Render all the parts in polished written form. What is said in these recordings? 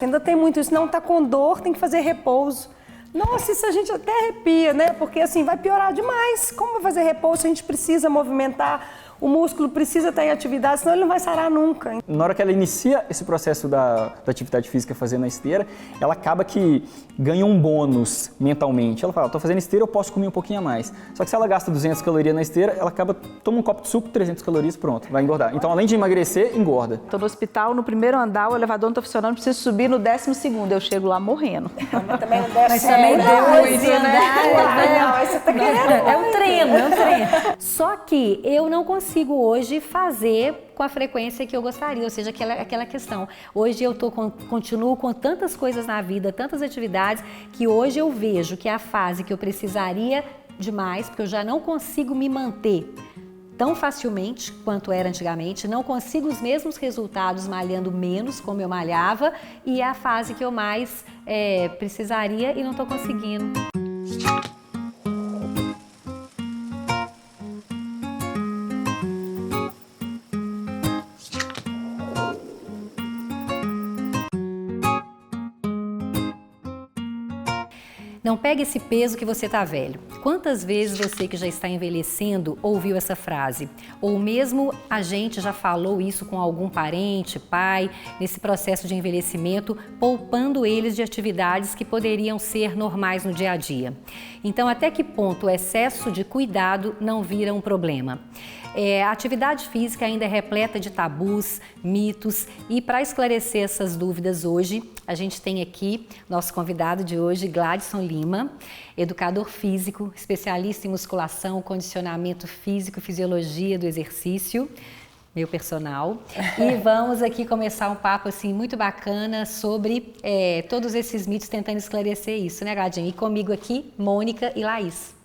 Ainda tem muito isso, não está com dor, tem que fazer repouso. Nossa, isso a gente até arrepia, né? Porque assim, vai piorar demais. Como vai fazer repouso se a gente precisa movimentar? O músculo precisa estar em atividade, senão ele não vai sarar nunca. Na hora que ela inicia esse processo da atividade física fazendo a esteira, ela acaba que ganha um bônus mentalmente. Ela fala, estou fazendo esteira, eu posso comer um pouquinho a mais. Só que se ela gasta 200 calorias na esteira, ela acaba, toma um copo de suco, 300 calorias, pronto, vai engordar. Então, além de emagrecer, engorda. Estou no hospital, no primeiro andar, o elevador não está funcionando, preciso subir no 12º, eu chego lá morrendo. Mas também não deve Mas ser. também deu muito, né? Não, você tá querendo. É um treino, é um treino. Só que eu não consigo hoje fazer com a frequência que eu gostaria, ou seja, aquela questão. Hoje eu continuo com tantas coisas na vida, tantas atividades, que hoje eu vejo que é a fase que eu precisaria demais, porque eu já não consigo me manter tão facilmente quanto era antigamente, não consigo os mesmos resultados malhando menos, como eu malhava, e é a fase que eu mais precisaria e não estou conseguindo. Não pegue esse peso que você está velho. Quantas vezes você que já está envelhecendo ouviu essa frase? Ou mesmo a gente já falou isso com algum parente, pai, nesse processo de envelhecimento, poupando eles de atividades que poderiam ser normais no dia a dia. Então, até que ponto o excesso de cuidado não vira um problema? A atividade física ainda é repleta de tabus, mitos, e para esclarecer essas dúvidas hoje, a gente tem aqui nosso convidado de hoje, Gladson Lima, educador físico, especialista em musculação, condicionamento físico, fisiologia do exercício, meu personal. E vamos aqui começar um papo assim muito bacana sobre todos esses mitos, tentando esclarecer isso, né, Gladinho? E comigo aqui, Mônica e Laís.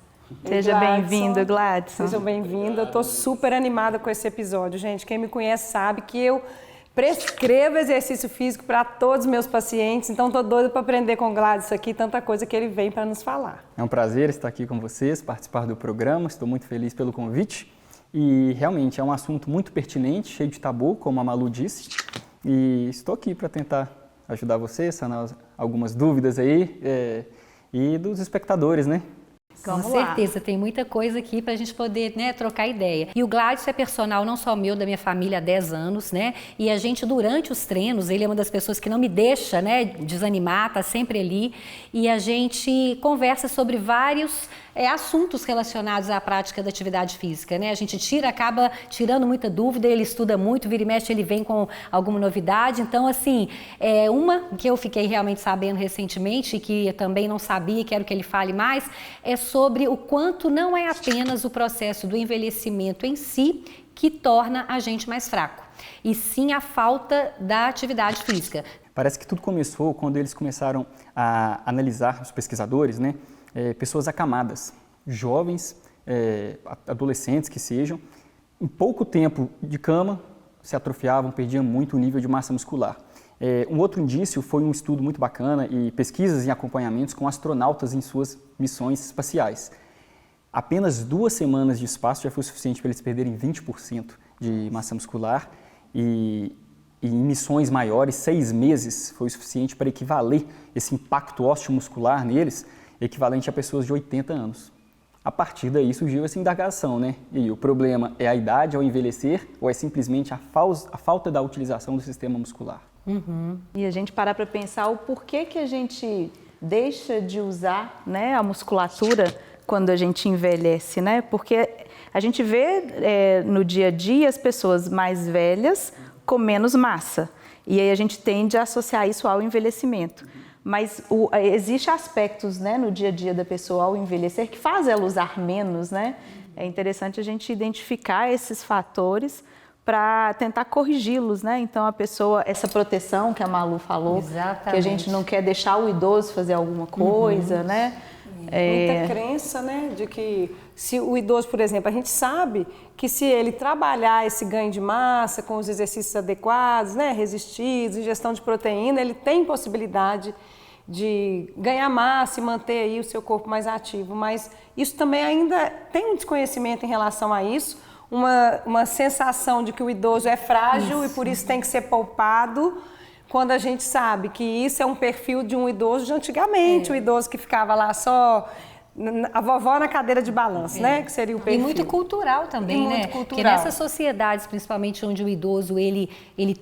Seja bem-vindo, Gladson. Seja bem-vindo. Eu estou super animada com esse episódio, gente. Quem me conhece sabe que eu prescrevo exercício físico para todos os meus pacientes, então estou doida para aprender com o Gladson aqui, tanta coisa que ele vem para nos falar. É um prazer estar aqui com vocês, participar do programa, estou muito feliz pelo convite e realmente é um assunto muito pertinente, cheio de tabu, como a Malu disse, e estou aqui para tentar ajudar vocês, sanar algumas dúvidas aí e dos espectadores, né? Com certeza, tem muita coisa aqui para a gente poder, né, trocar ideia. E o Gladson é personal não só meu, da minha família há 10 anos, né? E a gente, durante os treinos, ele é uma das pessoas que não me deixa, né, desanimar, tá sempre ali. E a gente conversa sobre vários assuntos relacionados à prática da atividade física, né? A gente acaba tirando muita dúvida, ele estuda muito, vira e mexe, ele vem com alguma novidade. Então, assim, uma que eu fiquei realmente sabendo recentemente, e que eu também não sabia, quero que ele fale mais, é sobre o quanto não é apenas o processo do envelhecimento em si que torna a gente mais fraco, e sim a falta da atividade física. Parece que tudo começou quando eles começaram a analisar, os pesquisadores, né? Pessoas acamadas, jovens, adolescentes que sejam, em pouco tempo de cama, se atrofiavam, perdiam muito o nível de massa muscular. Um outro indício foi um estudo muito bacana e pesquisas em acompanhamentos com astronautas em suas missões espaciais. Apenas 2 semanas de espaço já foi suficiente para eles perderem 20% de massa muscular e em missões maiores, 6 meses foi o suficiente para equivaler esse impacto ósseo-muscular neles, equivalente a pessoas de 80 anos. A partir daí surgiu essa indagação, né? E o problema é a idade ao envelhecer ou é simplesmente a falta da utilização do sistema muscular? Uhum. E a gente parar para pensar o porquê que a gente deixa de usar, né, a musculatura quando a gente envelhece, né? Porque a gente vê no dia a dia as pessoas mais velhas com menos massa. E aí a gente tende a associar isso ao envelhecimento. Mas existem aspectos, né, no dia a dia da pessoa ao envelhecer que faz ela usar menos, né? É interessante a gente identificar esses fatores para tentar corrigi-los, né? Então a pessoa, essa proteção que a Malu falou, exatamente, que a gente não quer deixar o idoso fazer alguma coisa, né? Muita crença, né, de que se o idoso, por exemplo, a gente sabe que se ele trabalhar esse ganho de massa com os exercícios adequados, né, resistidos, ingestão de proteína, ele tem possibilidade de ganhar massa e manter aí o seu corpo mais ativo, mas isso também ainda tem um desconhecimento em relação a isso, uma sensação de que o idoso é frágil e por isso tem que ser poupado, quando a gente sabe que isso é um perfil de um idoso de antigamente, o idoso que ficava lá só... A vovó na cadeira de balanço, né? Que seria o perfil. E muito cultural também, né? Porque nessas sociedades, principalmente onde o idoso ele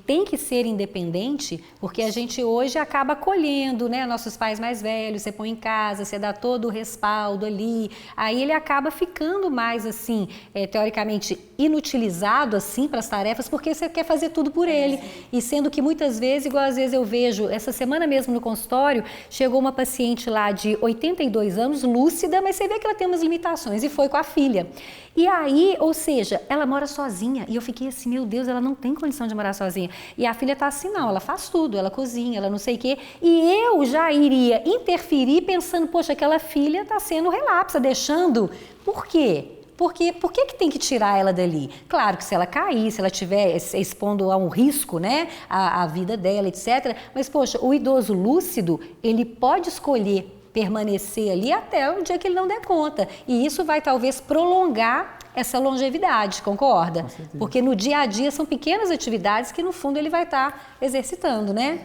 tem que ser independente, porque a gente hoje acaba acolhendo, né? Nossos pais mais velhos, você põe em casa, você dá todo o respaldo ali, aí ele acaba ficando mais assim, teoricamente inutilizado assim para as tarefas, porque você quer fazer tudo por ele. E sendo que muitas vezes, igual às vezes eu vejo, essa semana mesmo no consultório, chegou uma paciente lá de 82 anos, lúcida, mas você vê que ela tem umas limitações, e foi com a filha. E aí, ou seja, ela mora sozinha, e eu fiquei assim, meu Deus, ela não tem condição de morar sozinha. E a filha tá assim, não, ela faz tudo, ela cozinha, ela não sei o quê, e eu já iria interferir pensando, poxa, aquela filha tá sendo relapsa, deixando, por quê? Por que tem que tirar ela dali? Claro que se ela cair, se ela estiver expondo a um risco, né, a vida dela, etc. Mas, poxa, o idoso lúcido, ele pode escolher permanecer ali até o dia que ele não der conta. E isso vai talvez prolongar essa longevidade, concorda? Porque no dia a dia são pequenas atividades que no fundo ele vai estar exercitando, né?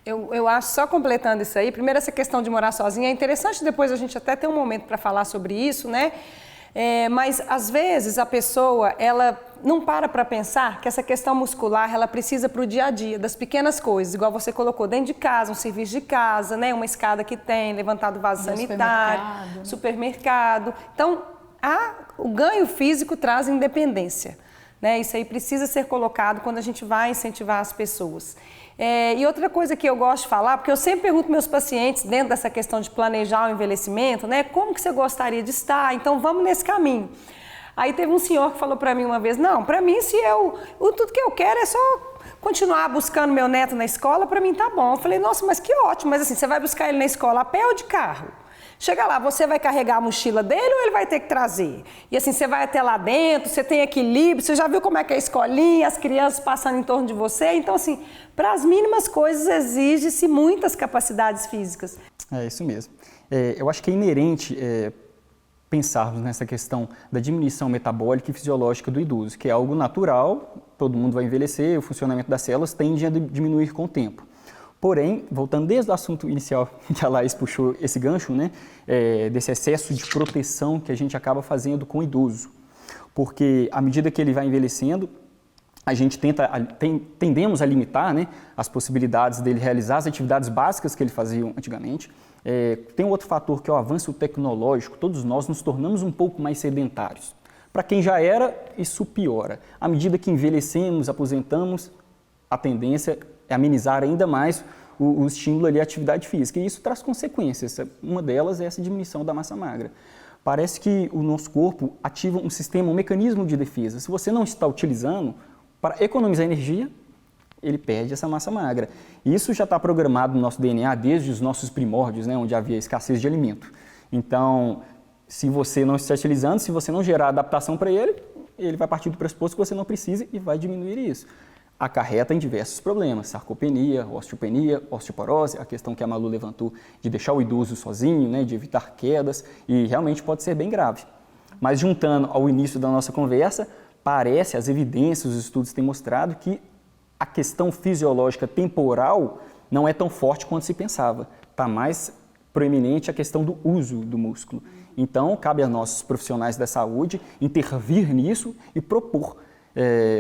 Eu acho, só completando isso aí, primeiro essa questão de morar sozinha, é interessante depois a gente até ter um momento para falar sobre isso, né? Mas às vezes a pessoa, ela não para pensar que essa questão muscular, ela precisa para o dia a dia, das pequenas coisas, igual você colocou dentro de casa, um serviço de casa, né? Uma escada que tem, levantar do vaso sanitário, supermercado. Então, o ganho físico traz independência, né? Isso aí precisa ser colocado quando a gente vai incentivar as pessoas. E outra coisa que eu gosto de falar, porque eu sempre pergunto meus pacientes, dentro dessa questão de planejar o envelhecimento, né? Como que você gostaria de estar? Então, vamos nesse caminho. Aí teve um senhor que falou para mim uma vez, não, para mim, tudo que eu quero é só continuar buscando meu neto na escola, para mim tá bom. Eu falei, nossa, mas que ótimo, mas assim, você vai buscar ele na escola a pé ou de carro? Chega lá, você vai carregar a mochila dele ou ele vai ter que trazer? E assim, você vai até lá dentro, você tem equilíbrio, você já viu como é que é a escolinha, as crianças passando em torno de você? Então assim, para as mínimas coisas exige-se muitas capacidades físicas. É isso mesmo. Eu acho que é inerente pensarmos nessa questão da diminuição metabólica e fisiológica do idoso, que é algo natural, todo mundo vai envelhecer, o funcionamento das células tende a diminuir com o tempo. Porém, voltando desde o assunto inicial que a Laís puxou esse gancho, né, desse excesso de proteção que a gente acaba fazendo com o idoso. Porque à medida que ele vai envelhecendo, a gente tendemos a limitar, né, as possibilidades dele realizar as atividades básicas que ele fazia antigamente. Tem um outro fator que é o avanço tecnológico, todos nós nos tornamos um pouco mais sedentários. Para quem já era, isso piora. À medida que envelhecemos, aposentamos, a tendência é amenizar ainda mais o estímulo ali à atividade física. E isso traz consequências. Uma delas é essa diminuição da massa magra. Parece que o nosso corpo ativa um sistema, um mecanismo de defesa. Se você não está utilizando, para economizar energia, ele perde essa massa magra. E isso já está programado no nosso DNA desde os nossos primórdios, né, onde havia escassez de alimento. Então, se você não está utilizando, se você não gerar adaptação para ele, ele vai partir do pressuposto que você não precisa e vai diminuir isso. Acarreta em diversos problemas, sarcopenia, osteopenia, osteoporose, a questão que a Malu levantou de deixar o idoso sozinho, né, de evitar quedas, e realmente pode ser bem grave. Mas juntando ao início da nossa conversa, parece, as evidências, os estudos têm mostrado que a questão fisiológica temporal não é tão forte quanto se pensava. Está mais proeminente a questão do uso do músculo. Então, cabe a nós, profissionais da saúde, intervir nisso e propor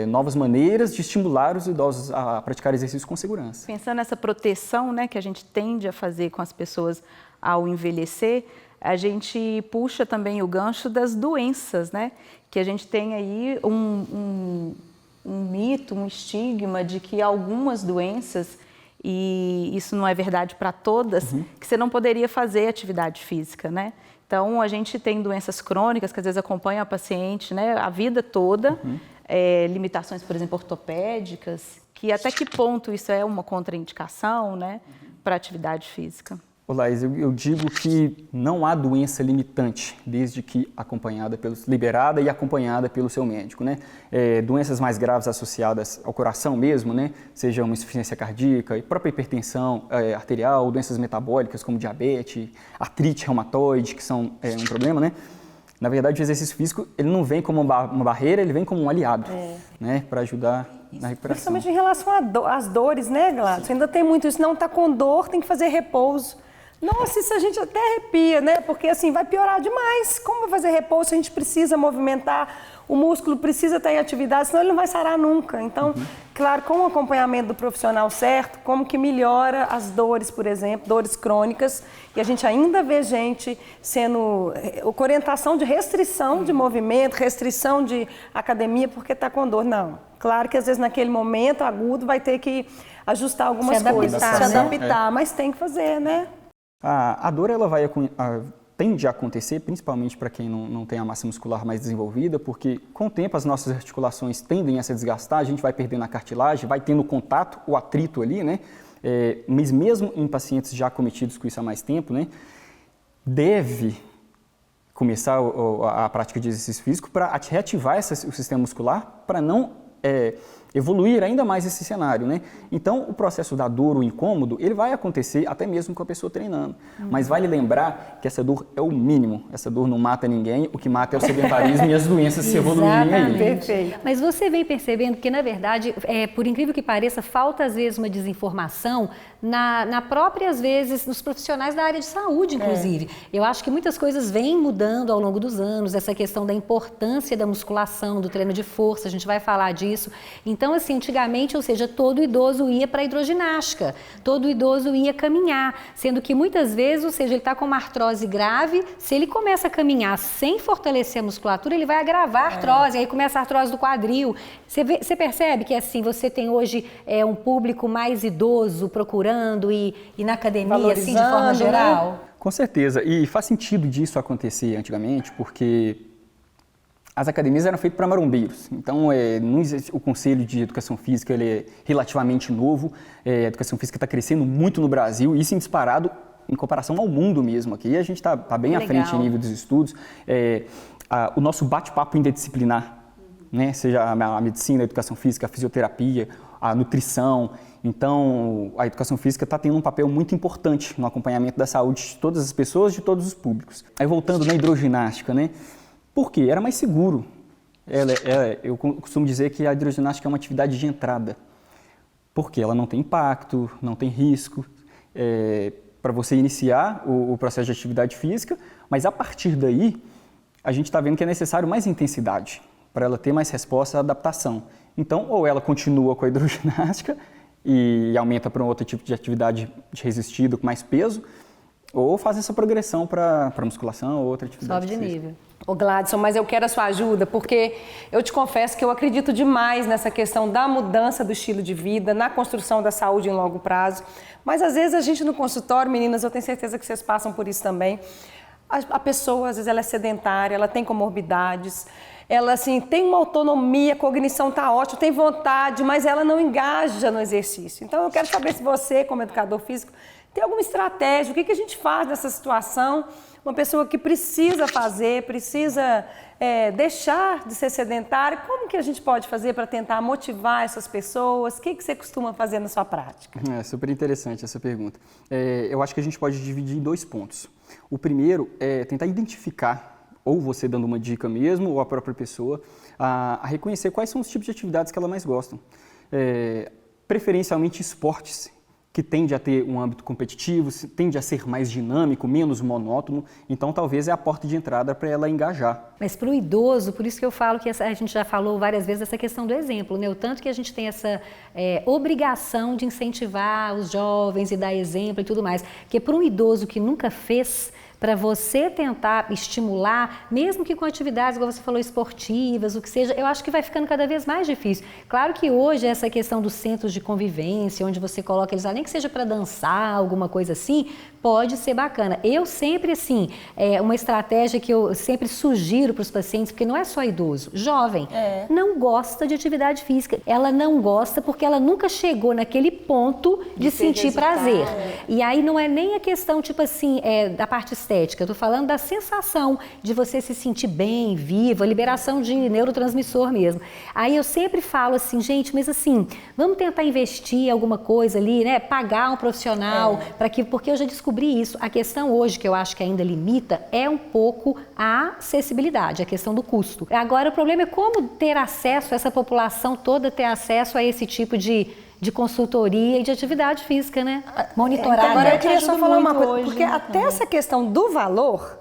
novas maneiras de estimular os idosos a praticar exercício com segurança. Pensando nessa proteção, né, que a gente tende a fazer com as pessoas ao envelhecer, a gente puxa também o gancho das doenças, né? Que a gente tem aí um mito, um estigma de que algumas doenças, e isso não é verdade para todas, que você não poderia fazer atividade física, né? Então, a gente tem doenças crônicas que às vezes acompanham a paciente, né, a vida toda, limitações, por exemplo, ortopédicas, que até que ponto isso é uma contraindicação, né, para atividade física? Laís, eu digo que não há doença limitante, desde que liberada e acompanhada pelo seu médico, né? Doenças mais graves associadas ao coração mesmo, né? Seja uma insuficiência cardíaca e própria hipertensão arterial, doenças metabólicas como diabetes, artrite reumatoide, que são um problema, né? Na verdade, o exercício físico ele não vem como uma barreira, ele vem como um aliado, né? Para ajudar na recuperação. Principalmente em relação às dores, né, Gladys? Ainda tem muito isso, não está com dor, tem que fazer repouso. Nossa, isso a gente até arrepia, né? Porque assim, vai piorar demais. Como vai fazer repouso se a gente precisa movimentar? O músculo precisa estar em atividade, senão ele não vai sarar nunca. Então, claro, com o acompanhamento do profissional certo, como que melhora as dores, por exemplo, dores crônicas, e a gente ainda vê gente sendo com orientação de restrição de movimento, restrição de academia, porque está com dor. Não. Claro que às vezes naquele momento agudo vai ter que ajustar algumas coisas, se adaptar, mas tem que fazer, né? A dor ela tende a acontecer, principalmente para quem não tem a massa muscular mais desenvolvida, porque com o tempo as nossas articulações tendem a se desgastar, a gente vai perdendo a cartilagem, vai tendo contato, o atrito ali, né? Mas mesmo em pacientes já acometidos com isso há mais tempo, né? Deve começar a prática de exercício físico para reativar o sistema muscular, para não evoluir ainda mais esse cenário, né? Então, o processo da dor, o incômodo, ele vai acontecer até mesmo com a pessoa treinando. Mas vale lembrar que essa dor é o mínimo. Essa dor não mata ninguém, o que mata é o sedentarismo e as doenças se evoluírem aí. Perfeito. Mas você vem percebendo que, na verdade, por incrível que pareça, falta às vezes uma desinformação na própria, às vezes, nos profissionais da área de saúde, inclusive. Eu acho que muitas coisas vêm mudando ao longo dos anos, essa questão da importância da musculação, do treino de força, a gente vai falar disso. Então, assim, antigamente, ou seja, todo idoso ia para a hidroginástica, todo idoso ia caminhar, sendo que muitas vezes, ou seja, ele está com uma artrose grave, se ele começa a caminhar sem fortalecer a musculatura, ele vai agravar a artrose, aí começa a artrose do quadril. Você percebe que, assim, você tem hoje um público mais idoso procurando e na academia, assim, de forma geral? Né? Com certeza, e faz sentido disso acontecer antigamente, porque as academias eram feitas para marombeiros, então o Conselho de Educação Física ele é relativamente novo, a educação física está crescendo muito no Brasil, isso em disparado em comparação ao mundo mesmo aqui, a gente está bem à frente em nível dos estudos, o nosso bate-papo interdisciplinar, né, seja a medicina, a educação física, a fisioterapia, a nutrição, então a educação física está tendo um papel muito importante no acompanhamento da saúde de todas as pessoas, de todos os públicos. Aí voltando na hidroginástica, né? Por quê? Era mais seguro. Eu costumo dizer que a hidroginástica é uma atividade de entrada, porque ela não tem impacto, não tem risco para você iniciar o processo de atividade física, mas a partir daí a gente está vendo que é necessário mais intensidade para ela ter mais resposta à adaptação. Então, ou ela continua com a hidroginástica e aumenta para um outro tipo de atividade de resistido com mais peso, ou faz essa progressão para musculação ou outra atividade. Sobe de nível. Ô Gladson, mas eu quero a sua ajuda, porque eu te confesso que eu acredito demais nessa questão da mudança do estilo de vida, na construção da saúde em longo prazo. Mas às vezes a gente no consultório, meninas, eu tenho certeza que vocês passam por isso também, a pessoa às vezes ela é sedentária, ela tem comorbidades, ela assim, tem uma autonomia, a cognição está ótima, tem vontade, mas ela não engaja no exercício. Então eu quero saber se você, como educador físico, tem alguma estratégia, o que a gente faz nessa situação? Uma pessoa que precisa fazer, precisa deixar de ser sedentária, como que a gente pode fazer para tentar motivar essas pessoas? O que você costuma fazer na sua prática? É super interessante essa pergunta. Eu acho que a gente pode dividir em 2 pontos. O primeiro é tentar identificar, ou você dando uma dica mesmo, ou a própria pessoa, a reconhecer quais são os tipos de atividades que ela mais gostam. Preferencialmente esportes, que tende a ter um âmbito competitivo, tende a ser mais dinâmico, menos monótono, então talvez é a porta de entrada para ela engajar. Mas para o idoso, por isso que eu falo que a gente já falou várias vezes essa questão do exemplo, né? O tanto que a gente tem essa obrigação de incentivar os jovens e dar exemplo e tudo mais, porque para um idoso que nunca fez, para você tentar estimular, mesmo que com atividades, como você falou, esportivas, o que seja, eu acho que vai ficando cada vez mais difícil. Claro que hoje essa questão dos centros de convivência, onde você coloca eles lá, nem que seja para dançar, alguma coisa assim, pode ser bacana. Eu sempre, assim, uma estratégia que eu sempre sugiro para os pacientes, porque não é só idoso, jovem, não gosta de atividade física. Ela não gosta porque ela nunca chegou naquele ponto de sentir prazer. E aí não é nem a questão, tipo assim, da parte estética, estética, eu estou falando da sensação de você se sentir bem, viva, liberação de neurotransmissor mesmo. Aí eu sempre falo assim, gente, mas assim, vamos tentar investir em alguma coisa ali, né? Pagar um profissional, porque eu já descobri isso. A questão hoje, que eu acho que ainda limita, é um pouco a acessibilidade, a questão do custo. Agora, o problema é como ter acesso, essa população toda ter acesso a esse tipo de consultoria e de atividade física, né? Monitorada. Agora, eu queria só falar uma coisa, hoje, porque né, até essa questão do valor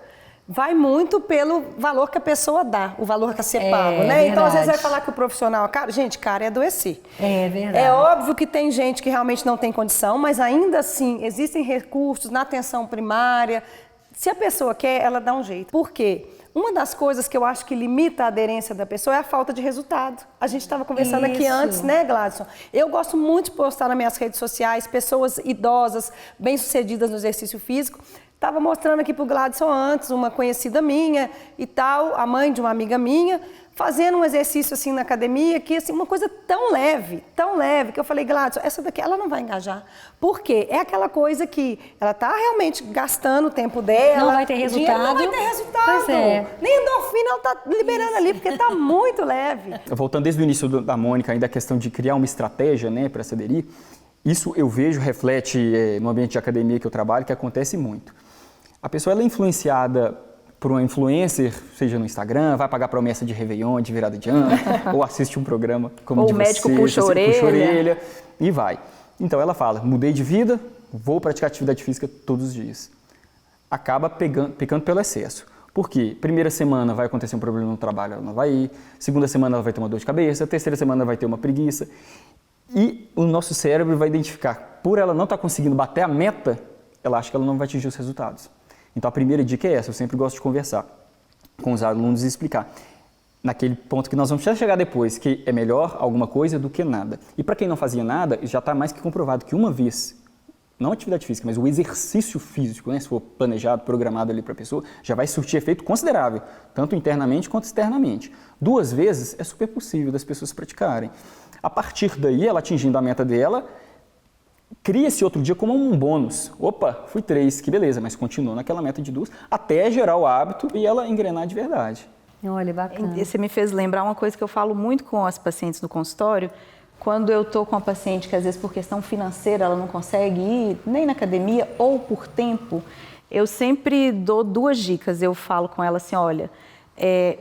vai muito pelo valor que a pessoa dá, o valor que você paga, né? Então, às vezes vai falar que o profissional é caro. Gente, caro é adoecer. É verdade. É óbvio que tem gente que realmente não tem condição, mas ainda assim, existem recursos na atenção primária. Se a pessoa quer, ela dá um jeito. Por quê? Uma das coisas que eu acho que limita a aderência da pessoa é a falta de resultado. A gente estava conversando aqui antes, né, Gladson? Eu gosto muito de postar nas minhas redes sociais pessoas idosas, bem-sucedidas no exercício físico. Estava mostrando aqui para o Gladson antes, uma conhecida minha e tal, a mãe de uma amiga minha, fazendo um exercício assim na academia, que assim, uma coisa tão leve, que eu falei, Gladson, essa daqui ela não vai engajar. Por quê? É aquela coisa que ela está realmente gastando o tempo dela. Não vai ter resultado. Não vai ter resultado. Pois é. Nem endorfina ela está liberando ali, porque está muito leve. Voltando desde o início da Mônica, ainda a questão de criar uma estratégia, né, para se aderir, isso eu vejo, reflete no ambiente de academia que eu trabalho, que acontece muito. A pessoa ela é influenciada por uma influencer, seja no Instagram, vai pagar promessa de Réveillon, de virada de ano, ou assiste um programa como o de vocês, médico puxa a orelha e vai. Então ela fala, mudei de vida, vou praticar atividade física todos os dias. Acaba pecando pelo excesso. Por quê? Primeira semana vai acontecer um problema no trabalho, ela não vai ir. Segunda semana ela vai ter uma dor de cabeça. Terceira semana ela vai ter uma preguiça. E o nosso cérebro vai identificar, por ela não estar conseguindo bater a meta, ela acha que ela não vai atingir os resultados. Então a primeira dica é essa, eu sempre gosto de conversar com os alunos e explicar. Naquele ponto que nós vamos chegar depois, que é melhor alguma coisa do que nada. E para quem não fazia nada, já está mais que comprovado que uma vez, não a atividade física, mas o exercício físico, né, se for planejado, programado ali para a pessoa, já vai surtir efeito considerável, tanto internamente quanto externamente. 2 vezes é super possível das pessoas praticarem. A partir daí, ela atingindo a meta dela, cria esse outro dia como um bônus. Opa, fui 3, que beleza, mas continua naquela meta de 2, até gerar o hábito e ela engrenar de verdade. Olha, bacana. Você me fez lembrar uma coisa que eu falo muito com as pacientes no consultório. Quando eu estou com uma paciente que às vezes por questão financeira ela não consegue ir nem na academia ou por tempo, eu sempre dou 2 dicas. Eu falo com ela assim, olha,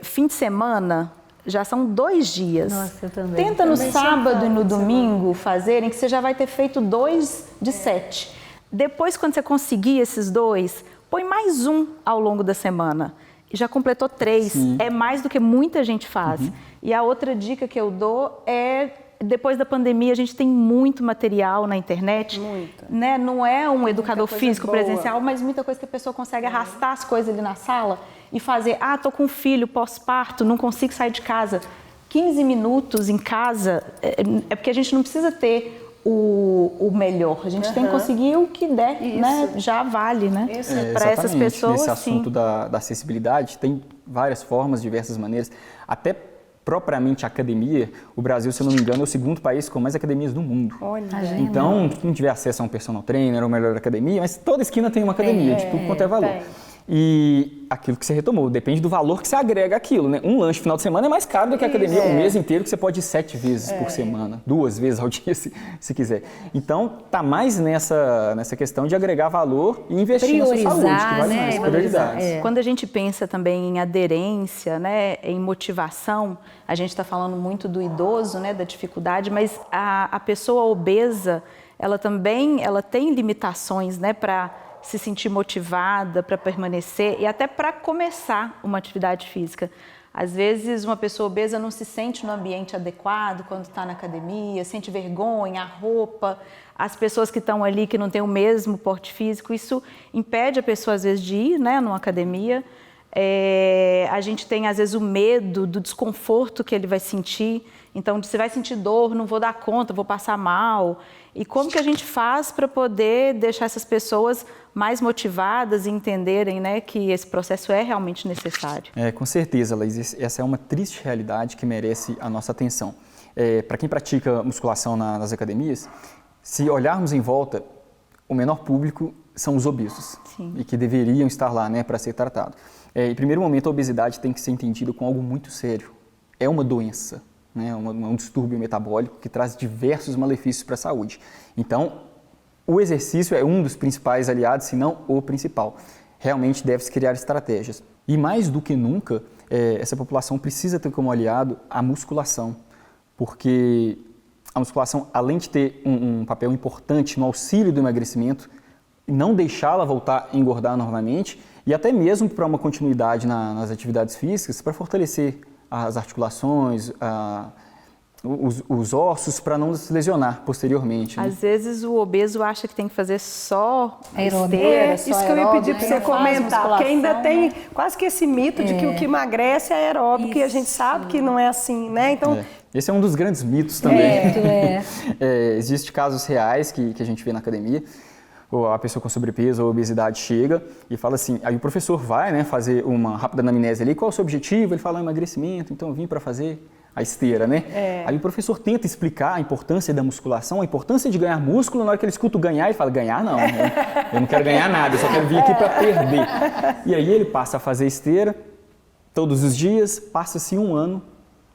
fim de semana já são 2 dias. Nossa, eu também. Tenta no sábado e no domingo fazerem, que você já vai ter feito 2 de 7. Depois, quando você conseguir esses 2, põe mais um ao longo da semana. E já completou 3. Sim. É mais do que muita gente faz. Uhum. E a outra dica que eu dou é, depois da pandemia, a gente tem muito material na internet. Muito. Né? Não é um educador físico presencial, mas muita coisa que a pessoa consegue arrastar as coisas ali na sala e fazer, tô com um filho pós-parto, não consigo sair de casa. 15 minutos em casa, é porque a gente não precisa ter o melhor, a gente tem que conseguir o que der, né? Já vale, né? Para essas pessoas, nesse assunto da acessibilidade, tem várias formas, diversas maneiras, até propriamente a academia, o Brasil, se eu não me engano, é o 2º país com mais academias do mundo. Olha, então, quem tiver acesso a um personal trainer ou melhor academia, mas toda esquina tem uma academia, de tudo quanto é valor. E aquilo que você retomou, depende do valor que você agrega àquilo, né? Um lanche final de semana é mais caro do que a academia o mês inteiro, que você pode ir 7 vezes por semana, 2 vezes ao dia, se quiser. Então, tá mais nessa questão de agregar valor e investir na sua saúde, que vale mais, prioridades. Quando a gente pensa também em aderência, né, em motivação, a gente está falando muito do idoso, né, da dificuldade, mas a pessoa obesa, ela tem limitações, né, para se sentir motivada, para permanecer e até para começar uma atividade física. Às vezes, uma pessoa obesa não se sente no ambiente adequado quando está na academia, sente vergonha, a roupa, as pessoas que estão ali que não têm o mesmo porte físico, isso impede a pessoa, às vezes, de ir, né, numa academia. A gente tem, às vezes, o medo do desconforto que ele vai sentir. Então, você vai sentir dor, não vou dar conta, vou passar mal. E como que a gente faz para poder deixar essas pessoas mais motivadas e entenderem, né, que esse processo é realmente necessário? Com certeza, Laís. Essa é uma triste realidade que merece a nossa atenção. Para quem pratica musculação nas academias, se olharmos em volta, o menor público são os obesos. Sim. E que deveriam estar lá, né, para ser tratado. Em primeiro momento, a obesidade tem que ser entendida como algo muito sério. É uma doença, né, um distúrbio metabólico que traz diversos malefícios para a saúde. Então, o exercício é um dos principais aliados, se não o principal. Realmente deve-se criar estratégias. E mais do que nunca, essa população precisa ter como aliado a musculação, porque a musculação, além de ter um papel importante no auxílio do emagrecimento, não deixá-la voltar a engordar novamente e até mesmo para uma continuidade nas atividades físicas, para fortalecer as articulações, os ossos, para não se lesionar posteriormente. Né? Às vezes o obeso acha que tem que fazer só Aeróbico. esteira, Isso que eu ia pedir para você comentar, porque ainda tem quase que esse mito de que o que emagrece é aeróbico e a gente sabe que não é assim, né? Então, esse é um dos grandes mitos também. Existe casos reais que a gente vê na academia. Ou a pessoa com sobrepeso ou obesidade chega e fala assim, aí o professor vai, né, fazer uma rápida anamnese ali, qual é o seu objetivo? Ele fala emagrecimento, então eu vim para fazer a esteira, né? Aí o professor tenta explicar a importância da musculação, a importância de ganhar músculo, na hora que ele escuta o ganhar, ele fala, ganhar não, eu não quero ganhar nada, eu só quero vir aqui para perder. E aí ele passa a fazer esteira todos os dias, passa-se um ano,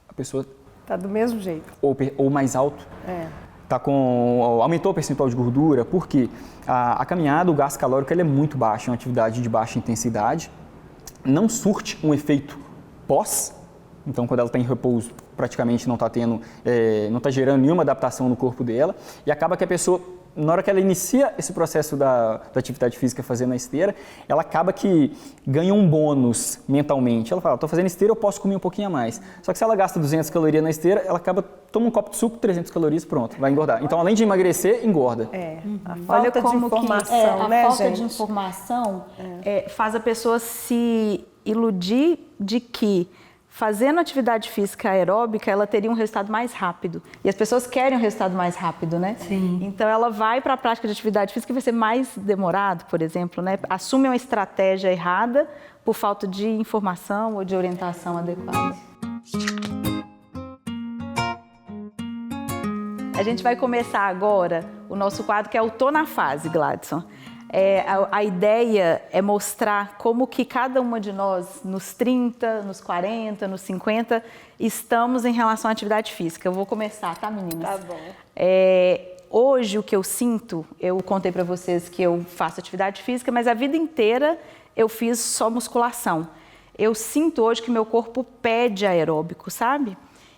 a pessoa... Tá do mesmo jeito. Ou mais alto. Aumentou o percentual de gordura, porque a caminhada, o gasto calórico, ele é muito baixo, é uma atividade de baixa intensidade, não surte um efeito pós, então quando ela está em repouso, praticamente não está gerando nenhuma adaptação no corpo dela, e acaba que a pessoa, na hora que ela inicia esse processo da atividade física fazendo a esteira, ela acaba que ganha um bônus mentalmente. Ela fala, estou fazendo esteira, eu posso comer um pouquinho a mais. Só que se ela gasta 200 calorias na esteira, ela toma um copo de suco, 300 calorias, pronto, vai engordar. Então, além de emagrecer, engorda. A falta de informação, a falta de informação faz a pessoa se iludir de que fazendo atividade física aeróbica, ela teria um resultado mais rápido. E as pessoas querem um resultado mais rápido, né? Sim. Então, ela vai para a prática de atividade física e vai ser mais demorado, por exemplo, né? Assume uma estratégia errada por falta de informação ou de orientação adequada. A gente vai começar agora o nosso quadro, que é o Tô na Fase, Gladson. A ideia é mostrar como que cada uma de nós, nos 30, nos 40, nos 50, estamos em relação à atividade física. Eu vou começar, tá, meninas? Tá bom. Hoje, o que eu sinto, eu contei para vocês que eu faço atividade física, mas a vida inteira eu fiz só musculação. Eu sinto hoje que meu corpo pede aeróbico, sabe?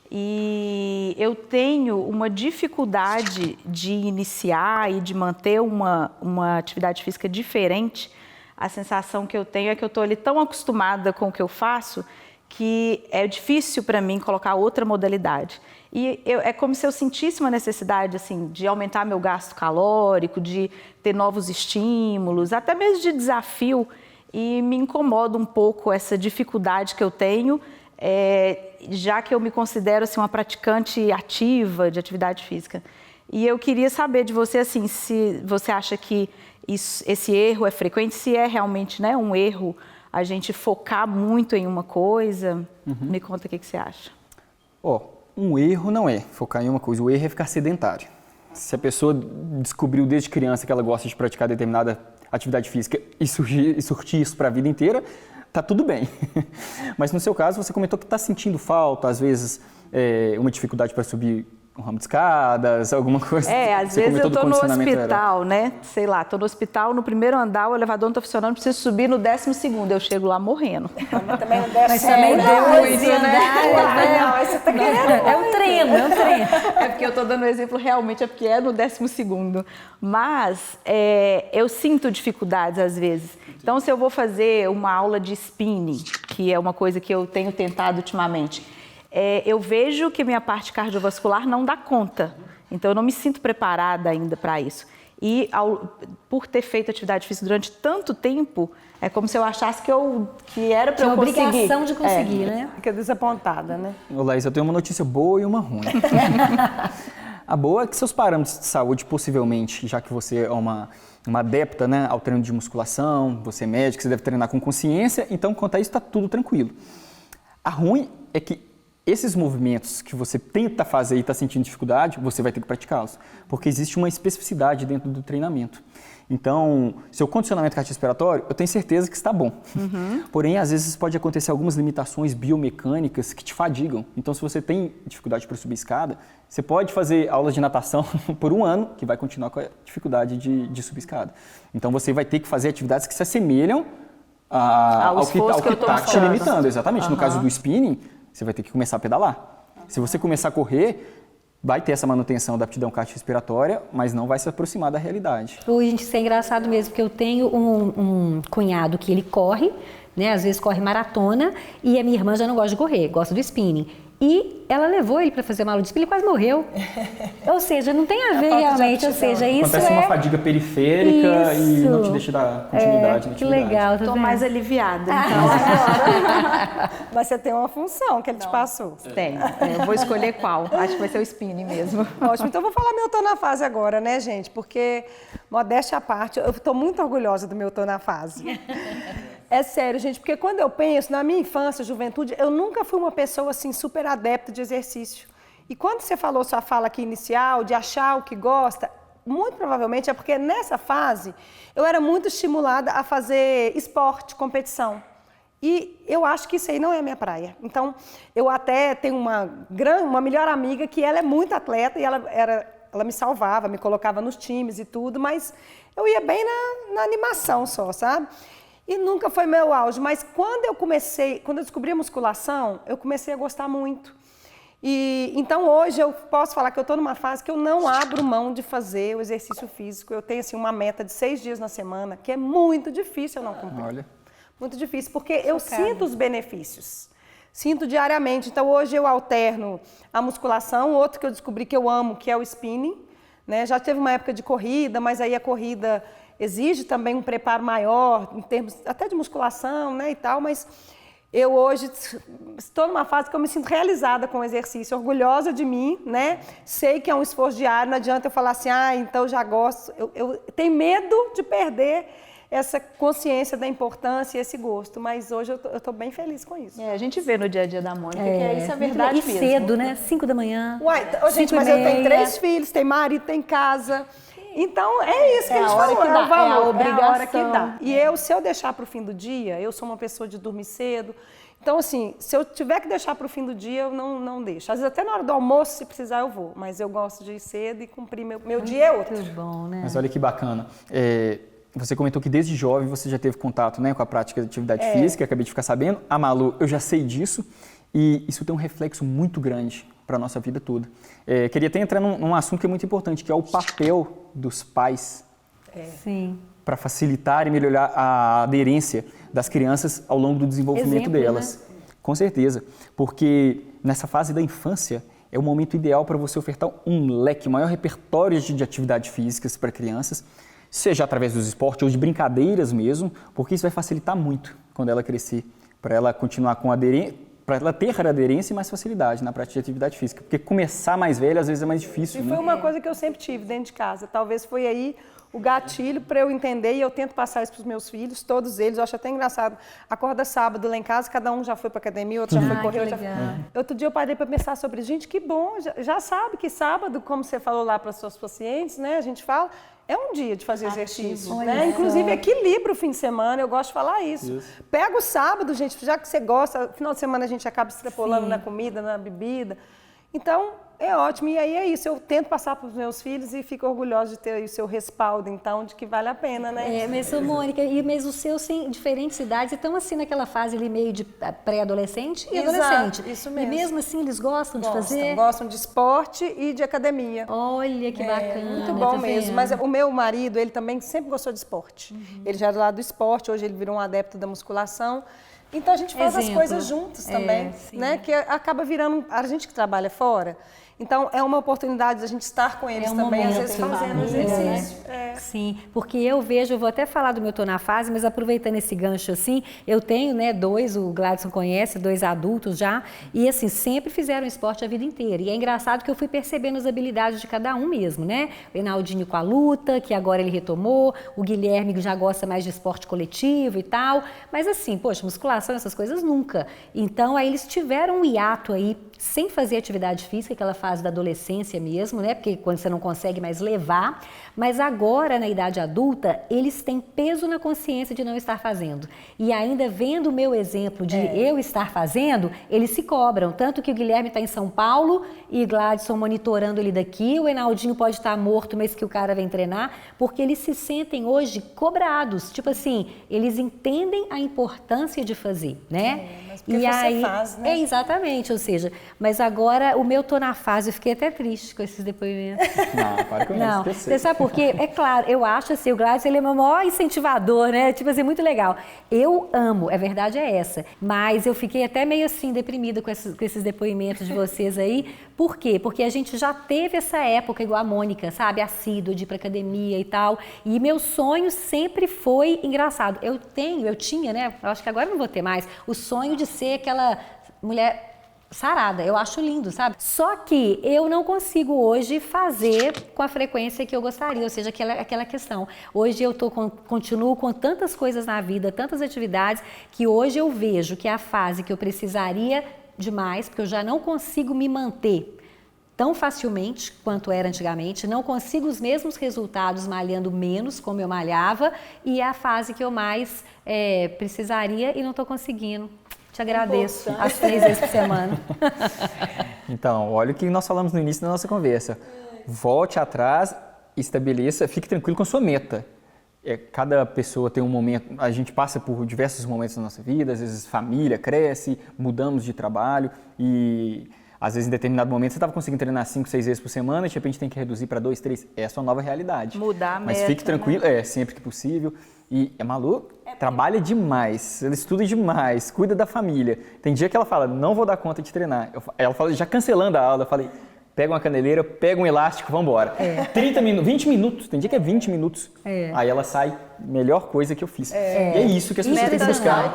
E eu tenho uma dificuldade de iniciar e de manter uma atividade física diferente. A sensação que eu tenho é que eu estou ali tão acostumada com o que eu faço que é difícil para mim colocar outra modalidade. E é como se eu sentisse uma necessidade assim, de aumentar meu gasto calórico, de ter novos estímulos, até mesmo de desafio. E me incomoda um pouco essa dificuldade que eu tenho, já que eu me considero assim, uma praticante ativa de atividade física. E eu queria saber de você assim, se você acha que esse erro é frequente, se é realmente, né, um erro a gente focar muito em uma coisa. Me conta o que você acha. Um erro não é focar em uma coisa, o erro é ficar sedentário. Se a pessoa descobriu desde criança que ela gosta de praticar determinada atividade física e surtir isso para a vida inteira, tá tudo bem. Mas no seu caso, você comentou que está sentindo falta, às vezes uma dificuldade para subir um ramo de escadas, alguma coisa. Às vezes eu estou no hospital, né? Sei lá, estou no hospital, no primeiro andar, o elevador não está funcionando, preciso subir no 12º, eu chego lá morrendo. Mas também não desce. Mas também muito, né? Não, você tá querendo. É um treino. É porque eu estou dando um exemplo, realmente é porque é no 12º. Mas eu sinto dificuldades às vezes. Então, se eu vou fazer uma aula de spinning, que é uma coisa que eu tenho tentado ultimamente, eu vejo que minha parte cardiovascular não dá conta. Então, eu não me sinto preparada ainda para isso. E por ter feito atividade física durante tanto tempo, é como se eu achasse que era para eu conseguir. Obrigação de conseguir, né? Fica desapontada, né? Ô, Laís, eu tenho uma notícia boa e uma ruim. A boa é que seus parâmetros de saúde, possivelmente, já que você é uma adepta, né, ao treino de musculação, você é médico, você deve treinar com consciência, então, quanto a isso, está tudo tranquilo. A ruim é que esses movimentos que você tenta fazer e está sentindo dificuldade, você vai ter que praticá-los, porque existe uma especificidade dentro do treinamento. Então, seu condicionamento cardiorrespiratório, eu tenho certeza que está bom. Porém, às vezes pode acontecer algumas limitações biomecânicas que te fadigam. Então, se você tem dificuldade para subir escada, você pode fazer aulas de natação por 1 ano, que vai continuar com a dificuldade de subir escada. Então, você vai ter que fazer atividades que se assemelham ao que está te limitando. Exatamente. No caso do spinning, você vai ter que começar a pedalar. Se você começar a correr, vai ter essa manutenção da aptidão cardiorrespiratória, mas não vai se aproximar da realidade. Gente, isso é engraçado mesmo, porque eu tenho um cunhado que ele corre, né? Às vezes corre maratona, e a minha irmã já não gosta de correr, gosta do spinning. E ela levou ele para fazer uma aula de spinning, ele quase morreu. Ou seja, não tem a ver realmente, ou seja, isso acontece uma fadiga periférica e não te deixa dar continuidade na atividade. Que legal, tá Estou mais aliviada, então. Agora. Mas você tem uma função que ele te passou. Tem. Eu vou escolher qual. Acho que vai ser o spinning mesmo. Ótimo. Então, eu vou falar meu Tô na Fase agora, né, gente? Porque, modéstia à parte, eu estou muito orgulhosa do meu Tô na Fase. É sério, gente, porque quando eu penso na minha infância, juventude, eu nunca fui uma pessoa, assim, super adepta de exercício. E quando você falou sua fala aqui inicial, de achar o que gosta, muito provavelmente é porque nessa fase eu era muito estimulada a fazer esporte, competição. E eu acho que isso aí não é a minha praia. Então, eu até tenho uma melhor amiga que ela é muito atleta e ela me salvava, me colocava nos times e tudo, mas eu ia bem na animação só, sabe? E nunca foi meu auge, mas quando eu descobri a musculação, eu comecei a gostar muito. E então hoje eu posso falar que eu estou numa fase que eu não abro mão de fazer o exercício físico. Eu tenho assim uma meta de 6 dias na semana, que é muito difícil eu não cumprir. Olha. Muito difícil, porque eu sinto os benefícios. Sinto diariamente. Então hoje eu alterno a musculação, outro que eu descobri que eu amo, que é o spinning, né? Já teve uma época de corrida, mas aí a corrida exige também um preparo maior, em termos até de musculação, né, e tal, mas eu hoje estou numa fase que eu me sinto realizada com o exercício, orgulhosa de mim, né, sei que é um esforço diário, não adianta eu falar assim, então eu já gosto, eu tenho medo de perder essa consciência da importância e esse gosto, mas hoje eu estou bem feliz com isso. A gente vê no dia a dia da Mônica que isso é verdade mesmo. E cedo, né, 5 da manhã. Uai, gente, mas eu tenho 3 filhos, tenho marido, tenho casa. Então, é isso que a gente falou, é o valor, é a obrigação. É a hora que dá. E se eu deixar para o fim do dia, eu sou uma pessoa de dormir cedo. Então, assim, se eu tiver que deixar para o fim do dia, eu não deixo. Às vezes até na hora do almoço, se precisar, eu vou. Mas eu gosto de ir cedo e cumprir, meu dia é outro. Muito bom, né? Mas olha que bacana. Você comentou que desde jovem você já teve contato, né, com a prática de atividade física, acabei de ficar sabendo. A Malu, eu já sei disso. E isso tem um reflexo muito grande para a nossa vida toda. Queria até entrar num assunto que é muito importante, que é o papel dos pais para facilitar e melhorar a aderência das crianças ao longo do desenvolvimento delas. Né? Com certeza, porque nessa fase da infância é o momento ideal para você ofertar um leque, maior repertório de atividades físicas para crianças, seja através dos esportes ou de brincadeiras mesmo, porque isso vai facilitar muito quando ela crescer, para ela continuar com aderência, para ela ter aderência e mais facilidade na prática de atividade física. Porque começar mais velho, às vezes, é mais difícil. E foi uma coisa que eu sempre tive dentro de casa. Talvez foi aí o gatilho para eu entender, e eu tento passar isso para os meus filhos, todos eles. Eu acho até engraçado. Acorda sábado lá em casa, cada um já foi para academia, outro já foi correr. Outro dia eu parei para pensar sobre, gente, que bom, já sabe que sábado, como você falou lá para os seus pacientes, né, a gente fala, é um dia de fazer exercício, né? Inclusive, equilibra o fim de semana, eu gosto de falar isso. Pega o sábado, gente, já que você gosta, final de semana a gente acaba extrapolando na comida, na bebida. Então, é ótimo. E aí é isso, eu tento passar para os meus filhos e fico orgulhosa de ter aí o seu respaldo, então, de que vale a pena, né? Mas, Mônica, e mesmo os seus em diferentes idades, estão assim naquela fase ali meio de pré-adolescente e adolescente. Isso mesmo. E mesmo assim eles gostam de fazer? Gostam de esporte e de academia. Olha que bacana. Muito bom mesmo. Mas o meu marido, ele também sempre gostou de esporte. Ele já era lá do esporte, hoje ele virou um adepto da musculação. Então a gente faz as coisas juntos também, né? Que acaba virando, a gente que trabalha fora, Então, é uma oportunidade da gente estar com eles também, às vezes fazendo exercício. Sim, porque eu vejo, eu vou até falar do meu Tô na Fase, mas aproveitando esse gancho assim, eu tenho, né, 2, o Gladson conhece, 2 adultos já, e assim, sempre fizeram esporte a vida inteira. E é engraçado que eu fui percebendo as habilidades de cada um mesmo, né? O Enaldinho com a luta, que agora ele retomou, o Guilherme que já gosta mais de esporte coletivo e tal, mas assim, poxa, musculação, essas coisas nunca. Então, aí eles tiveram um hiato aí, sem fazer atividade física, aquela fase da adolescência mesmo, né? Porque quando você não consegue mais levar, mas agora, na idade adulta, eles têm peso na consciência de não estar fazendo. E ainda vendo o meu exemplo de eu estar fazendo, eles se cobram. Tanto que o Guilherme está em São Paulo e Gladson monitorando ele daqui, o Enaldinho pode estar morto, mas que o cara vem treinar, porque eles se sentem hoje cobrados. Tipo assim, eles entendem a importância de fazer, né? Mas porque você faz, né? Exatamente, ou seja, mas agora o meu Tô na Fase, eu fiquei até triste com esses depoimentos. Não, para com Não, isso. você sabe por quê? É claro, eu acho assim, o Gladys, ele é o meu maior incentivador, né? Tipo assim, muito legal. Eu amo, a verdade é essa. Mas eu fiquei até meio assim, deprimida com esses depoimentos de vocês aí. Por quê? Porque a gente já teve essa época, igual a Mônica, sabe? Assíduo de ir pra academia e tal. E meu sonho sempre foi engraçado. Eu tinha, né? Eu acho que agora não vou ter mais, o sonho de ser aquela mulher sarada, eu acho lindo, sabe? Só que eu não consigo hoje fazer com a frequência que eu gostaria, ou seja, aquela questão. Hoje eu continuo com tantas coisas na vida, tantas atividades, que hoje eu vejo que é a fase que eu precisaria demais, porque eu já não consigo me manter tão facilmente quanto era antigamente, não consigo os mesmos resultados malhando menos, como eu malhava, e é a fase que eu mais precisaria e não estou conseguindo. Te agradeço, as 3 vezes por semana. Então, olha o que nós falamos no início da nossa conversa. Volte atrás, estabeleça, fique tranquilo com a sua meta. Cada pessoa tem um momento, a gente passa por diversos momentos na nossa vida, às vezes família cresce, mudamos de trabalho e às vezes em determinado momento você estava conseguindo treinar 5, 6 vezes por semana e de repente tem que reduzir para 2, 3. É a sua nova realidade. Mudar a meta. Mas fique tranquilo, sempre que possível. E a Malu trabalha demais, ela estuda demais, cuida da família. Tem dia que ela fala, não vou dar conta de treinar. Ela fala, já cancelando a aula, eu falei, pega uma caneleira, pega um elástico, vamos embora. 30 minutos, 20 minutos, tem dia que é 20 minutos. Aí ela sai, melhor coisa que eu fiz. E é isso que as pessoas têm que buscar.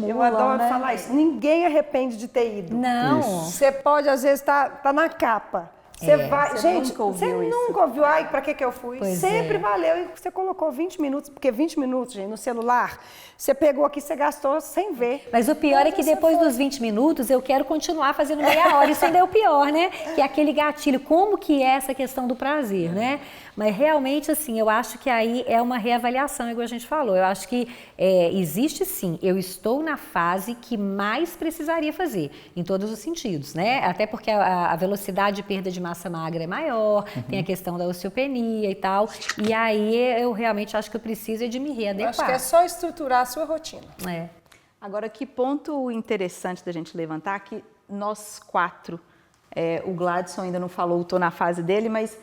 Eu adoro falar isso. Ninguém arrepende de ter ido. Não. Você pode, às vezes, tá na capa. Você vai, gente, você nunca ouviu, ai, pra que eu fui? Pois Sempre valeu. E você colocou 20 minutos, porque 20 minutos, gente, no celular, você pegou aqui, você gastou sem ver. Mas o pior é que depois dos 20 minutos eu quero continuar fazendo meia hora. Isso ainda é o pior, né? Que é aquele gatilho. Como que é essa questão do prazer, né? Mas realmente, assim, eu acho que aí é uma reavaliação, igual a gente falou. Eu acho que existe sim, eu estou na fase que mais precisaria fazer, em todos os sentidos, né? Até porque a velocidade de perda de massa magra é maior, tem a questão da osteopenia e tal. E aí eu realmente acho que eu preciso de me readequar. Acho que é só estruturar a sua rotina. Agora, que ponto interessante da gente levantar, que nós 4, o Gladson ainda não falou, estou na fase dele, mas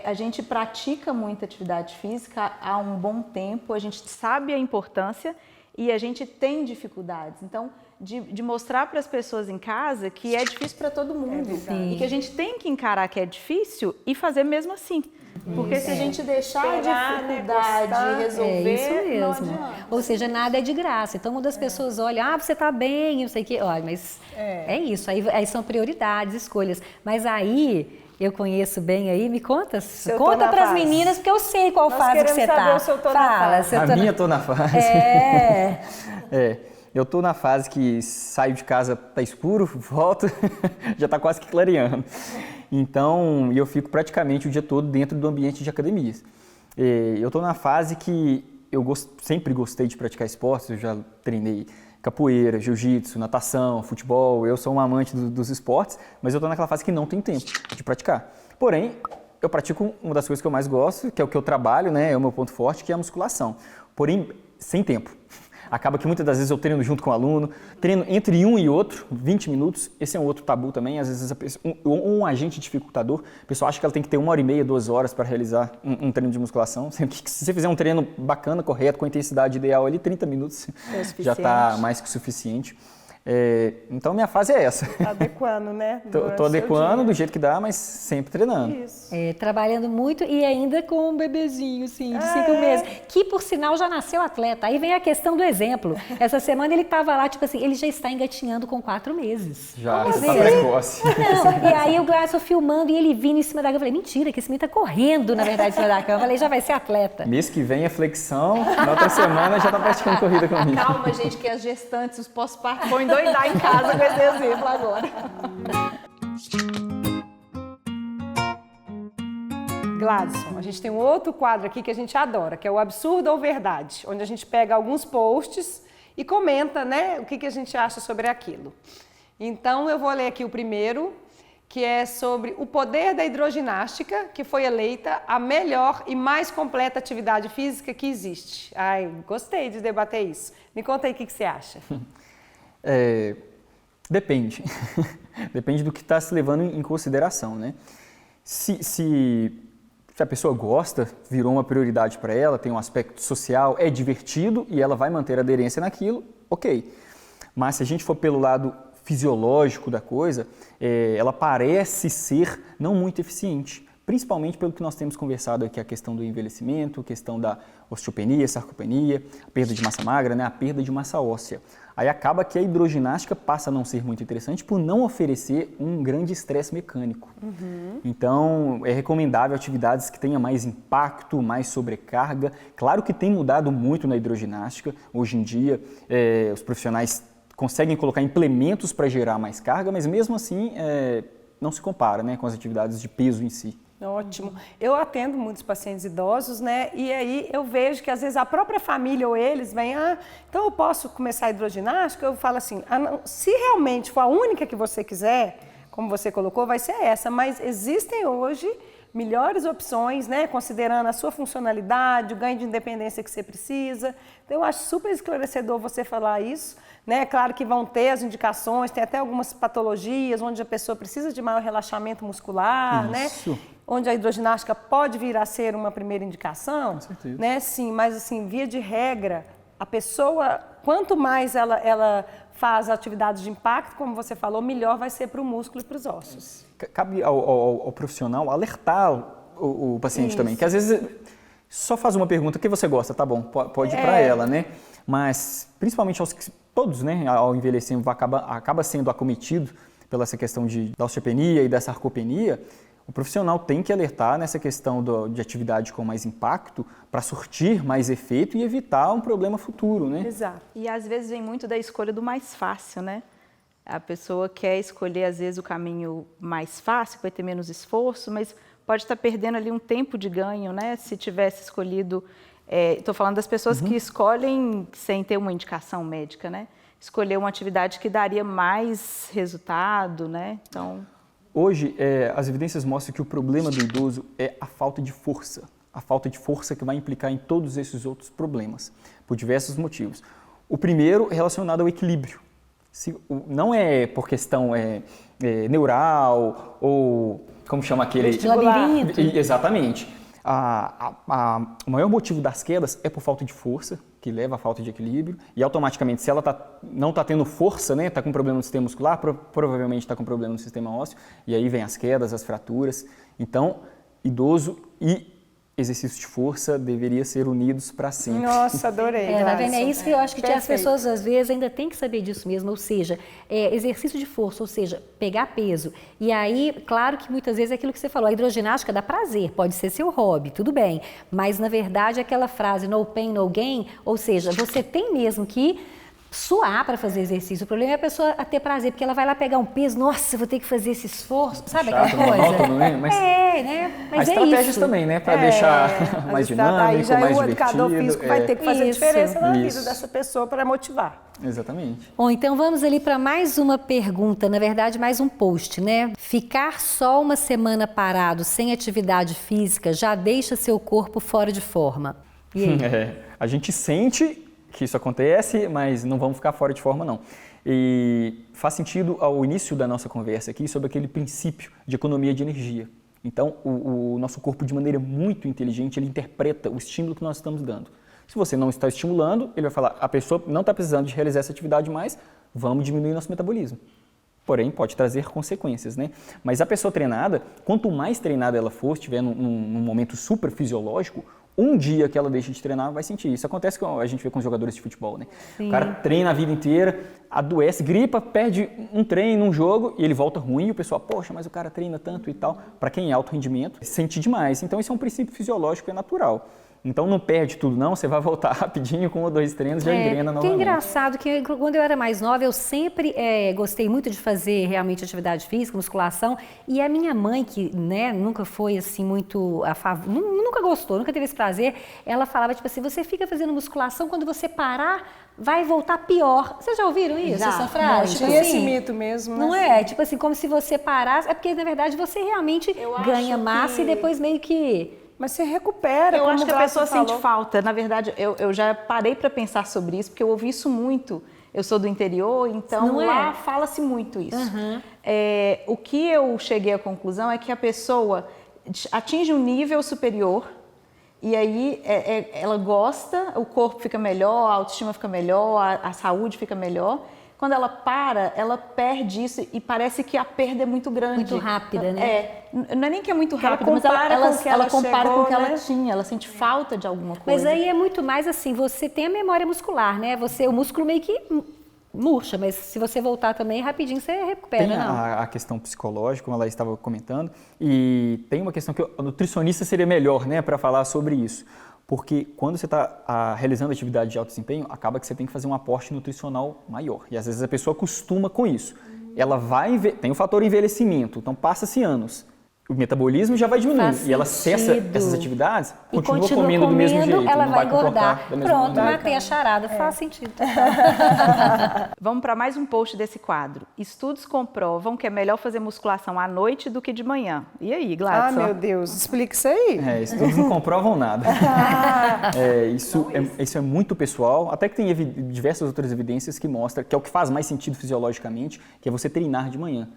a gente pratica muita atividade física há um bom tempo, a gente sabe a importância e a gente tem dificuldades. Então, de mostrar para as pessoas em casa que é difícil para todo mundo e que a gente tem que encarar que é difícil e fazer mesmo assim. Porque se a gente deixar a dificuldade resolver, isso mesmo. não adianta. Ou seja, nada é de graça. Então, quando as pessoas olham, você está bem, não sei o quê, olha, mas é isso, aí são prioridades, escolhas. Mas aí, eu conheço bem aí, me conta para as meninas, porque eu sei qual fase que você está. Fala, a minha tô na fase. Eu tô na fase que saio de casa, tá escuro, volto, já tá quase que clareando. Então, eu fico praticamente o dia todo dentro do ambiente de academias. Eu tô na fase que eu sempre gostei de praticar esportes, eu já treinei capoeira, jiu-jitsu, natação, futebol, eu sou um amante dos esportes, mas eu tô naquela fase que não tem tempo de praticar. Porém, eu pratico uma das coisas que eu mais gosto, que é o que eu trabalho, né, é o meu ponto forte, que é a musculação. Porém, sem tempo. Acaba que muitas das vezes eu treino junto com o aluno, treino entre um e outro, 20 minutos, esse é um outro tabu também, às vezes um agente dificultador, a pessoa acha que ela tem que ter 1h30, 2 horas para realizar um treino de musculação, sendo que se você fizer um treino bacana, correto, com a intensidade ideal ali, 30 minutos já está mais que suficiente. Então, minha fase é essa. Tá adequando, né? Tô adequando do jeito que dá, mas sempre treinando. Isso. Trabalhando muito e ainda com um bebezinho, assim, de 5 meses, que por sinal já nasceu atleta. Aí vem a questão do exemplo. Essa semana ele estava lá, tipo assim, ele já está engatinhando com 4 meses. Já, Como você assim? tá precoce. Não, e aí o Gladson filmando e ele vindo em cima da cama. Eu falei, mentira, que esse menino tá correndo, na verdade, em cima da cama. Eu falei, já vai ser atleta. Mês que vem é flexão, na outra semana já tá praticando corrida comigo. Calma, gente, que as gestantes, os pós-partos vão endoidar em casa com esse exemplo agora. Gladson, a gente tem um outro quadro aqui que a gente adora, que é o Absurdo ou Verdade, onde a gente pega alguns posts e comenta, né, o que a gente acha sobre aquilo. Então, eu vou ler aqui o primeiro, que é sobre o poder da hidroginástica, que foi eleita a melhor e mais completa atividade física que existe. Ai, gostei de debater isso. Me conta aí o que você acha. Depende. Depende do que está se levando em consideração, né? Se a pessoa gosta, virou uma prioridade para ela, tem um aspecto social, é divertido e ela vai manter a aderência naquilo, ok. Mas se a gente for pelo lado fisiológico da coisa, ela parece ser não muito eficiente, principalmente pelo que nós temos conversado aqui, a questão do envelhecimento, a questão da osteopenia, sarcopenia, a perda de massa magra, né, a perda de massa óssea. Aí acaba que a hidroginástica passa a não ser muito interessante por não oferecer um grande estresse mecânico. Então, é recomendável atividades que tenham mais impacto, mais sobrecarga. Claro que tem mudado muito na hidroginástica. Hoje em dia, os profissionais conseguem colocar implementos para gerar mais carga, mas mesmo assim não se compara, né, com as atividades de peso em si. Ótimo. Eu atendo muitos pacientes idosos, né? E aí eu vejo que às vezes a própria família ou eles vêm, então eu posso começar a hidroginástica? Eu falo assim, se realmente for a única que você quiser, como você colocou, vai ser essa. Mas existem hoje melhores opções, né? Considerando a sua funcionalidade, o ganho de independência que você precisa. Então eu acho super esclarecedor você falar isso. Né? Claro que vão ter as indicações, tem até algumas patologias onde a pessoa precisa de maior relaxamento muscular, Isso. né? Onde a hidroginástica pode vir a ser uma primeira indicação. Com certeza. Né? Sim, mas assim, via de regra, a pessoa, quanto mais ela faz atividades de impacto, como você falou, melhor vai ser para o músculo e para os ossos. Cabe ao profissional alertar o paciente também, que às vezes só faz uma pergunta, o que você gosta? Tá bom, pode ir para ela, né? Mas, principalmente todos, né, ao envelhecer, acaba sendo acometido pela essa questão da osteopenia e da sarcopenia, o profissional tem que alertar nessa questão de atividade com mais impacto para surtir mais efeito e evitar um problema futuro, né? Exato. E às vezes vem muito da escolha do mais fácil, né? A pessoa quer escolher, às vezes, o caminho mais fácil, vai ter menos esforço, mas pode estar perdendo ali um tempo de ganho, né? Se tivesse escolhido... Estou falando das pessoas que escolhem sem ter uma indicação médica, né? Escolher uma atividade que daria mais resultado, né? Então... Hoje, as evidências mostram que o problema do idoso é a falta de força. A falta de força que vai implicar em todos esses outros problemas, por diversos motivos. O primeiro relacionado ao equilíbrio. Não é por questão neural ou, como chama aquele... Labirinto. Exatamente. O maior motivo das quedas é por falta de força, que leva à falta de equilíbrio, e automaticamente, se ela não está tendo força, né, está com problema no sistema muscular, provavelmente está com problema no sistema ósseo, e aí vem as quedas, as fraturas. Então, idoso e exercício de força deveria ser unidos para sempre. Nossa, adorei. Tá vendo? É isso que eu acho que as Perfeito. pessoas, às vezes, ainda têm que saber disso mesmo, ou seja, exercício de força, ou seja, pegar peso. E aí, claro que muitas vezes é aquilo que você falou, a hidroginástica dá prazer, pode ser seu hobby, tudo bem, mas na verdade aquela frase no pain, no gain, ou seja, você tem mesmo que suar para fazer exercício. O problema é a pessoa ter prazer, porque ela vai lá pegar um peso, nossa, eu vou ter que fazer esse esforço, sabe Chato, aquela coisa? monótono, né? Mas né? Mas há estratégias isso. também, né? Para deixar mais dinâmico, aí já mais o divertido. educador físico vai ter que fazer Isso. diferença na vida Isso. dessa pessoa para motivar. Exatamente. Bom, então vamos ali para mais uma pergunta, na verdade mais um post, né? Ficar só uma semana parado sem atividade física já deixa seu corpo fora de forma. E aí? A gente sente que isso acontece, mas não vamos ficar fora de forma, não. E faz sentido ao início da nossa conversa aqui sobre aquele princípio de economia de energia. Então, o nosso corpo, de maneira muito inteligente, ele interpreta o estímulo que nós estamos dando. Se você não está estimulando, ele vai falar, a pessoa não está precisando de realizar essa atividade mais, vamos diminuir nosso metabolismo. Porém, pode trazer consequências, né? Mas a pessoa treinada, quanto mais treinada ela for, estiver num momento super fisiológico, um dia que ela deixa de treinar, vai sentir. Isso acontece com a gente vê com os jogadores de futebol, né? Sim. O cara treina a vida inteira, adoece, gripa, perde um treino, um jogo, e ele volta ruim, e o pessoal, poxa, mas o cara treina tanto e tal. Para quem é alto rendimento, sente demais. Então, isso é um princípio fisiológico, é natural. Então não perde tudo não, você vai voltar rapidinho com 1 ou 2 treinos, já engrena novamente. Que engraçado, que quando eu era mais nova, eu sempre gostei muito de fazer realmente atividade física, musculação, e a minha mãe, que né, nunca foi assim muito a favor, nunca gostou, nunca teve esse prazer, ela falava tipo assim, você fica fazendo musculação, quando você parar, vai voltar pior. Vocês já ouviram isso, essa frase? Tinha esse mito mesmo, né? Não é? Tipo assim, como se você parasse, é porque na verdade você realmente ganha massa e depois meio que... Mas você recupera. Eu acho que a pessoa sente falta. Na verdade, eu já parei para pensar sobre isso, porque eu ouvi isso muito. Eu sou do interior, então lá fala-se muito isso. Uhum. O que eu cheguei à conclusão é que a pessoa atinge um nível superior e aí ela gosta, o corpo fica melhor, a autoestima fica melhor, a saúde fica melhor. Quando ela para, ela perde isso e parece que a perda é muito grande. Muito rápida, né? Não é nem que é muito rápida, mas ela compara com o que ela tinha, ela sente falta de alguma coisa. Mas aí é muito mais assim, você tem a memória muscular, né? O músculo meio que murcha, mas se você voltar também, rapidinho você recupera, tem não? A questão psicológica, como ela estava comentando, e tem uma questão que o nutricionista seria melhor, né, para falar sobre isso. Porque quando você está realizando atividade de alto desempenho, acaba que você tem que fazer um aporte nutricional maior. E às vezes a pessoa acostuma com isso. Ela tem o fator envelhecimento, então passa-se anos. O metabolismo já vai diminuindo. E ela cessa essas atividades, continua comendo do mesmo jeito. Ela não vai engordar. Da mesma Pronto, maneira. matei a charada. Faz sentido. Vamos para mais um post desse quadro. Estudos comprovam que é melhor fazer musculação à noite do que de manhã. E aí, Gladson? Ah, meu Deus, explica isso aí. Estudos não comprovam nada. Isso é muito pessoal, até que tem diversas outras evidências que mostram que é o que faz mais sentido fisiologicamente, que é você treinar de manhã.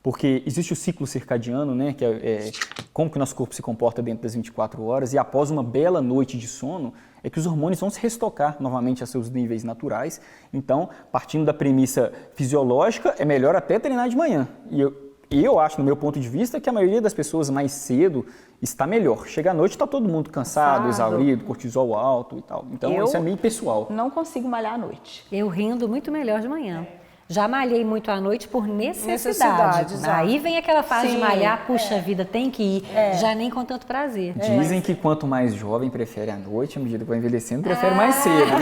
Porque existe o ciclo circadiano, né, que é como que o nosso corpo se comporta dentro das 24 horas, e após uma bela noite de sono, é que os hormônios vão se restocar novamente a seus níveis naturais. Então, partindo da premissa fisiológica, é melhor até treinar de manhã. E eu acho, no meu ponto de vista, que a maioria das pessoas mais cedo está melhor. Chega à noite, está todo mundo cansado, exaurido, cortisol alto e tal. Então, isso é meio pessoal. Não consigo malhar à noite. Eu rindo muito melhor de manhã. Já malhei muito à noite por necessidade. Aí vem aquela fase de malhar, puxa vida, tem que ir, já nem com tanto prazer. Dizem que quanto mais jovem prefere à noite, à medida que vai envelhecendo, prefere mais cedo.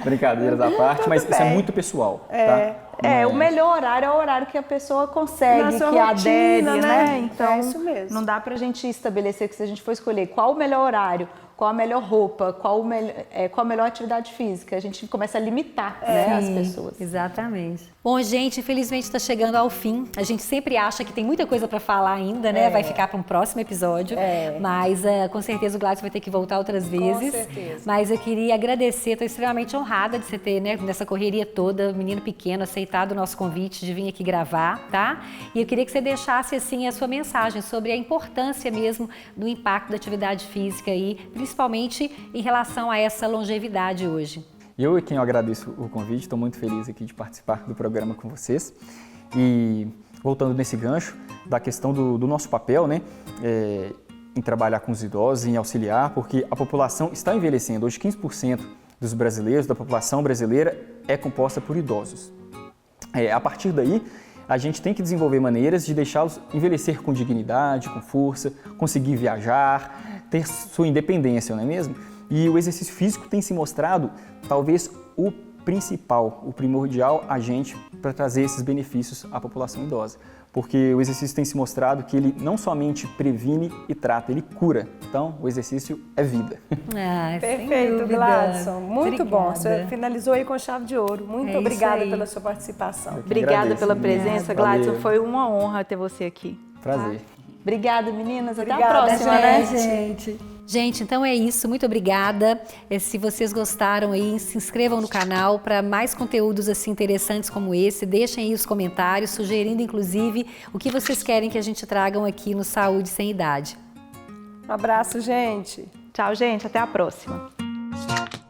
Brincadeiras à parte, mas isso é muito pessoal. Tá? O melhor horário é o horário que a pessoa consegue, que adere, né? Então, isso mesmo. Não dá pra gente estabelecer que se a gente for escolher qual o melhor horário, qual a melhor roupa, qual a melhor atividade física, a gente começa a limitar as pessoas. Exatamente. Bom, gente, infelizmente está chegando ao fim. A gente sempre acha que tem muita coisa para falar ainda, né? Vai ficar para um próximo episódio. Mas com certeza o Gladson vai ter que voltar outras vezes. Com certeza. Mas eu queria agradecer, estou extremamente honrada de você ter, né, nessa correria toda, menino pequeno, aceitado o nosso convite de vir aqui gravar, tá? E eu queria que você deixasse, assim, a sua mensagem sobre a importância mesmo do impacto da atividade física aí, principalmente em relação a essa longevidade hoje. Eu é quem eu agradeço o convite, estou muito feliz aqui de participar do programa com vocês. E voltando nesse gancho da questão do nosso papel, né, em trabalhar com os idosos, em auxiliar, porque a população está envelhecendo. Hoje 15% dos brasileiros, da população brasileira, é composta por idosos. A partir daí, a gente tem que desenvolver maneiras de deixá-los envelhecer com dignidade, com força, conseguir viajar, ter sua independência, não é mesmo? E o exercício físico tem se mostrado talvez o principal, o primordial agente para trazer esses benefícios à população idosa. Porque o exercício tem se mostrado que ele não somente previne e trata, ele cura. Então, o exercício é vida. Perfeito, Gladson. Muito bom. Você finalizou aí com chave de ouro. Muito obrigada pela sua participação. Obrigada pela presença, Gladson. Foi uma honra ter você aqui. Prazer. Obrigada, meninas. Até a próxima, né, gente? Gente, então é isso. Muito obrigada. Se vocês gostaram aí, se inscrevam no canal para mais conteúdos assim interessantes como esse. Deixem aí os comentários, sugerindo inclusive o que vocês querem que a gente tragam aqui no Saúde Sem Idade. Um abraço, gente. Tchau, gente. Até a próxima. Tchau.